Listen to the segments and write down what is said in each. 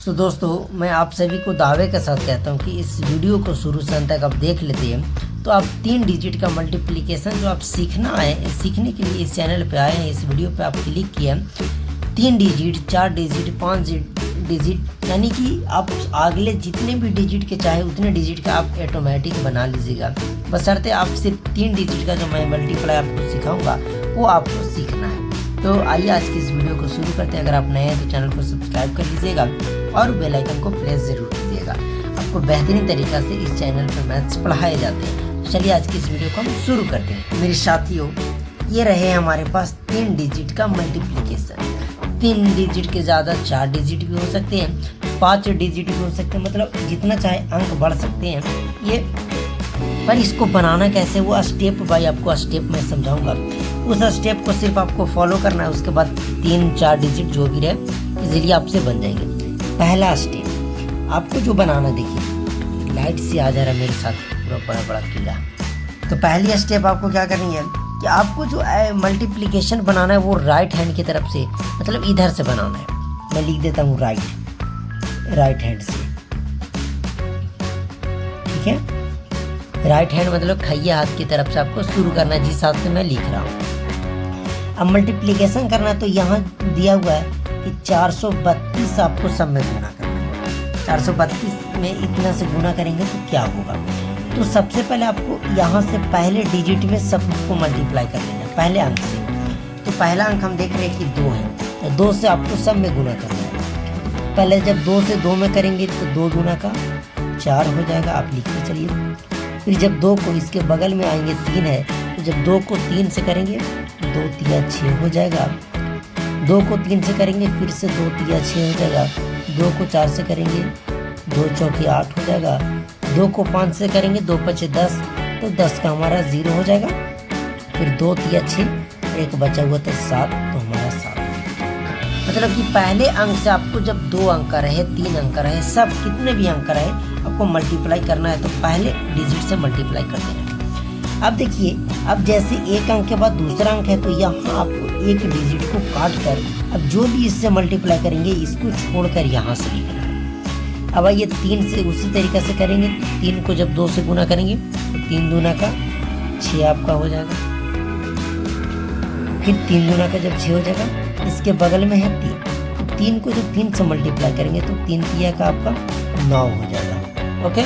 सो दोस्तों, मैं आप सभी को दावे के साथ कहता हूँ कि इस वीडियो को शुरू से अंत तक आप देख लेते हैं तो आप 3 डिजिट का मल्टीप्लिकेशन जो आप सीखने के लिए इस चैनल पे आए हैं, इस वीडियो पे आप क्लिक किया 3 डिजिट, 4 डिजिट, 5 डिजिट, यानी कि आप अगले जितने भी डिजिट के चाहे उतने डिजिट का आप ऑटोमेटिक बना लीजिएगा। बशर्ते आप सिर्फ 3 डिजिट का जो मैं मल्टीप्लाई आपको सिखाऊंगा वो आपको सीखना है। तो आइए आज की इस वीडियो को शुरू करते हैं। अगर आप नए हैं तो चैनल को सब्सक्राइब कर लीजिएगा और बेल आइकन को प्रेस जरूर कीजिएगा। आपको बेहतरीन तरीक़ा से इस चैनल पर मैथ्स पढ़ाए जाते हैं। चलिए आज की इस वीडियो को हम शुरू करते हैं। मेरे साथियों, ये रहे हमारे पास 3 डिजिट का मल्टीप्लिकेशन। 3 डिजिट के ज़्यादा 4 डिजिट भी हो सकते हैं, 5 डिजिट भी हो सकते हैं, मतलब जितना चाहे अंक बढ़ सकते हैं ये। पर इसको बनाना कैसे वो स्टेप बाय आपको स्टेप मैं समझाऊंगा। उस स्टेप को सिर्फ आपको फॉलो करना है, उसके बाद 3-4 डिजिट जो भी रहे इजीली आपसे बन जाएंगे। पहला स्टेप आपको जो बनाना, देखिए लाइट से आ जा रहा है मेरे साथ पूरा बड़ा बड़ा कीड़ा। तो पहली स्टेप आपको क्या करनी है कि आपको जो मल्टीप्लिकेशन बनाना है वो राइट हैंड की तरफ से, मतलब इधर से बनाना है। मैं लिख देता हूँ राइट हैंड से, ठीक है। राइट हैंड मतलब खैया हाथ की तरफ से आपको शुरू करना है, जिस हाथ से मैं लिख रहा हूँ। अब मल्टीप्लिकेशन करना तो यहाँ दिया हुआ है कि 432 आपको सब में गुना करना है। 432 में इतना से गुना करेंगे तो क्या होगा। तो सबसे पहले आपको यहाँ से पहले डिजिट में सबको मल्टीप्लाई कर लेना है, पहले अंक से। तो पहला अंक हम देख रहे हैं कि 2 है, तो 2 से आपको सब में गुना करना है। पहले जब 2 से 2 में करेंगे तो 2 दूना का 4 हो जाएगा, आप लिखते चलिए। फिर जब 2 को इसके बगल में आएंगे 3 है, तो जब 2 को 3 से करेंगे 2 तिया 6 हो जाएगा। 2 को 3 से करेंगे फिर से 2 तिया 6 हो जाएगा। 2 को 4 से करेंगे 2 चौके 8 हो जाएगा। 2 को 5 से करेंगे 2 पचे 10, तो 10 का हमारा 0 हो जाएगा। फिर 2 तिया 6, एक बचा हुआ था 7, तो हमारा 7। मतलब कि पहले अंक से आपको जब 2 अंक रहे, 3 अंक रहे, सब कितने भी अंक रहे आपको मल्टीप्लाई करना है, तो पहले डिजिट से मल्टीप्लाई कर देना है। अब देखिए, अब जैसे एक अंक के बाद दूसरा अंक है तो यहाँ आपको एक डिजिट को काट कर अब जो भी इससे मल्टीप्लाई करेंगे इसको छोड़कर यहाँ से लिखना है। अब आइए 3 से उसी तरीके से करेंगे। 3 को जब 2 से गुना करेंगे तो 3 दूना का 6 आपका हो जाएगा। फिर 3 दूना का जब 6 हो जाएगा, इसके बगल में है 3, तो 3 को जब 3 से मल्टीप्लाई करेंगे तो 3 तिया का आपका 9 हो जाएगा। ओके,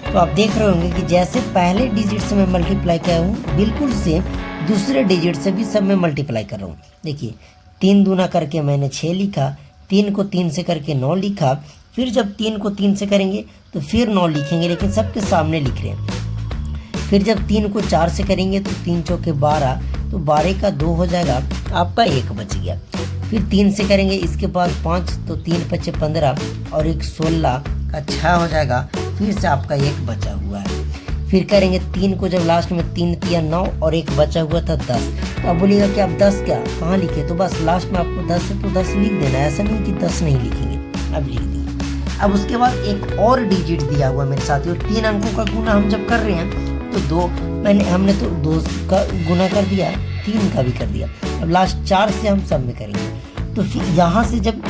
तो आप देख रहे होंगे कि जैसे पहले डिजिट से मैं मल्टीप्लाई किया हूँ, बिल्कुल सेम दूसरे डिजिट से भी सब में मल्टीप्लाई कर रहा हूँ। देखिए 3 दूना करके मैंने 6 लिखा, 3 को 3 से करके 9 लिखा। फिर जब 3 को 3 से करेंगे तो फिर 9 लिखेंगे, लेकिन सबके सामने लिख रहे हैं। फिर जब 3 को 4 से करेंगे तो 3 चौके 12, तो 12 का 2 हो जाएगा, आपका 1 बच गया। फिर 3 से करेंगे इसके बाद 5, तो 3 पचे 15 और 1 16 का 6 हो जाएगा। फिर से आपका 1 बचा हुआ है। फिर करेंगे 3 को जब लास्ट में 3 तिया 9 और 1 बचा हुआ था 10, तो अब बोलिएगा कि आप 10 क्या कहाँ लिखे, तो बस लास्ट में आपको 10 है तो 10 लिख देना, ऐसा नहीं कि 10 नहीं लिखेंगे, अब लिख दिए। अब उसके बाद एक और डिजिट दिया हुआ मेरे साथियों, 3 अंकों का गुना हम जब कर रहे हैं तो हमने तो 2 का गुना कर दिया, 3 का भी कर दिया। अब लास्ट 4 से हम सब में करेंगे। तो फिर यहाँ से जब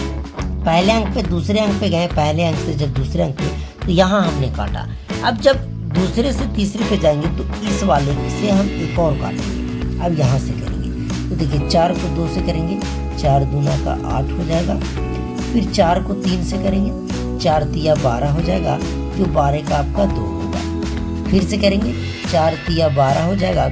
पहले अंक पे दूसरे अंक पे गए, पहले अंक से जब दूसरे अंक पे, तो यहाँ हमने काटा। अब जब दूसरे से तीसरे पे जाएंगे तो इस वाले से हम एक और काटेंगे। अब यहाँ से करेंगे तो देखिए 4 को 2 से करेंगे, 4 दूना का 8 हो जाएगा। फिर 4 को 3 से करेंगे, 4 तिया 12 हो जाएगा, जो 12 का आपका 2 होगा। फिर से करेंगे 4 तिया 12 हो जाएगा,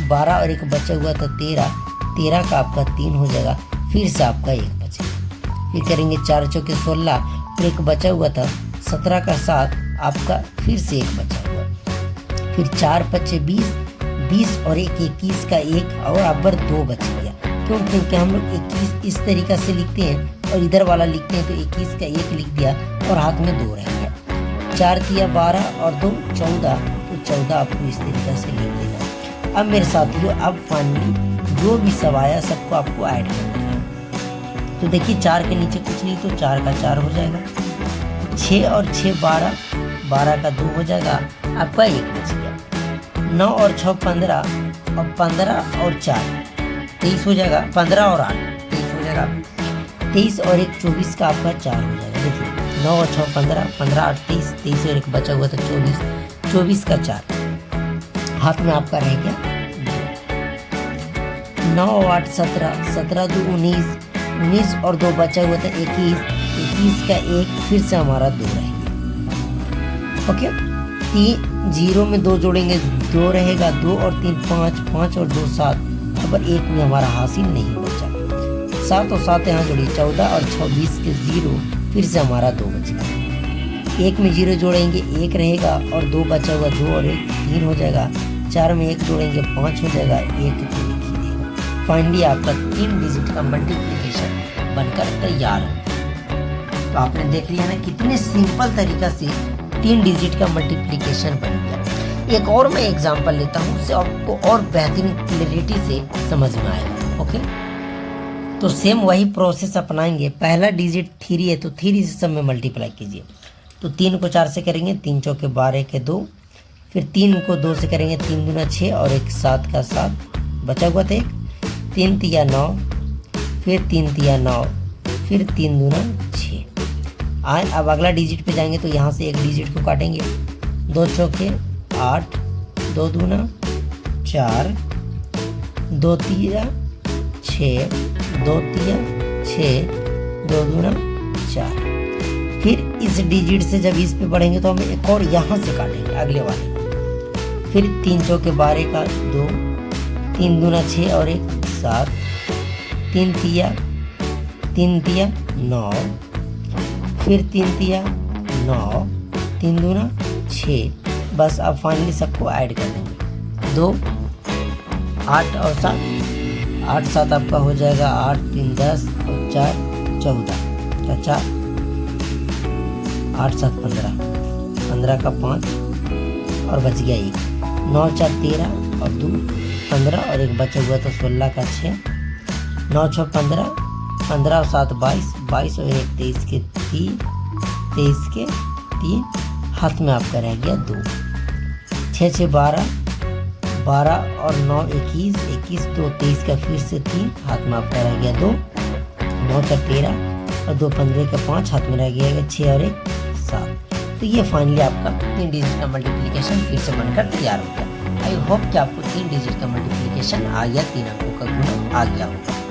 12 और 1 बचा हुआ था 13, 13 का आपका 3 हो जाएगा। फिर से आपका 1 बचेगा। फिर करेंगे 4 चौके 16, फिर 1 बचा हुआ था 17 का 7, आपका फिर से 1 बचा हुआ। फिर 4 पचे 20, 20 और 1 21 का 1 और अबर 2 बच गया। क्यों? क्योंकि हम लोग 21 इस तरीक़ा से लिखते हैं और इधर वाला लिखते हैं, तो 21 का 1 लिख दिया और हाथ में 2 रह गया। 4 तिया 12 और 2 14, तो 14 आपको इस तरीक़ा से लिख देना। अब मेरे साथियों, अब फाइनली जो भी सब आया सबको आपको ऐड कर देना। तो देखिए 4 के नीचे कुछ नहीं, तो 4 का 4 हो जाएगा। 6 और 6 12, 12 का 2 हो जाएगा, आपका 1 बच गया। 9 और 6 15, और 15 और 4 23 हो जाएगा। 15 और 8 23 हो जाएगा। 23 और 1 24 का आपका 4 हो जाएगा। देखिए 9 और 6 15, 15 8 23, 23 और एक बचा हुआ था 24, 24 का 4, हाथ में आपका रह गया 9 8 17, 17 2 19, 19 और 2 बचा हुआ था 21, 21 का 1, फिर से हमारा 2 रह गया। ओके, 3 0 में 2 जोड़ेंगे 2 रहेगा, 2 और 3 5, 5 और 2 7, पर 1 में हमारा हासिल नहीं बचा। 7 और 7 यहाँ जोड़िए 14 और 26 के 0, फिर से हमारा 2 बच गया। 1 में 0 जोड़ेंगे 1 रहेगा और 2 बचा हुआ 2 और 1 3 हो जाएगा। 4 में 1 जोड़ेंगे 5 हो जाएगा, 1 तो 1 ही रहेगा। फाइनली आपका 3 डिजिट का मल्टीप्लिकेशन बनकर तैयार है। तो आपने देख लिया ना कितने सिंपल तरीका से 3 डिजिट का मल्टीप्लिकेशन बन गया। एक और मैं एग्जांपल लेता हूँ, उससे आपको और बेहतरीन क्लैरिटी से समझ में आएगा। ओके, तो सेम वही प्रोसेस अपनाएंगे। पहला डिजिट 3 है तो 3 से सब में मल्टीप्लाई कीजिए। तो 3 को 4 से करेंगे 3 चौके 12 के 2, फिर 3 को 2 से करेंगे 3 दूना 6 और 1 7 का 7, बचा हुआ था 1, 3 तिया 9, फिर 3 तिया 9, फिर 3 दूना 6। आए अब अगला डिजिट पे जाएंगे तो यहाँ से एक डिजिट को काटेंगे, 2 चौके 8, 2 दूना 4, 2 तिया 6, 2 तिया 6, 2 दूना 4। फिर इस डिजिट से जब इस पे बढ़ेंगे तो हम एक और यहाँ से काटेंगे अगले वाले। फिर 3 चौके 12 का 2, 3 दूना 6 और 1 7, 3 तिया 9, फिर 3 तिया 9, 3 दूना 6। बस अब फाइनली सबको ऐड कर देंगे। 2 8 और 7, 8 7 आपका हो जाएगा 8 3 10 और 4 14 का 4, 8 7 15, 15 का 5 और बच गया 1, 9 4 13 और 2 15 और एक बचा हुआ था 16 का 6, 9 6 15, 15 और 7 22, 22 और 1 23 के 3, 23 के 3, हाथ में आपका रह गया 2, 6 6 12, 12 और 9 21, 21 2 23 का फिर से 3, हाथ में आपका रह गया 2, 9 4 13 और 2 15 का 5, हाथ में रह गया 6 और 1 7। तो ये फाइनली आपका 3 डिजिट का मल्टीप्लिकेशन फिर से बनकर तैयार हो गया। आई होप कि आपको 3 डिजिट का मल्टीप्लिकेशन आ गया, 3 अंकों का गुणा आ गया होगा।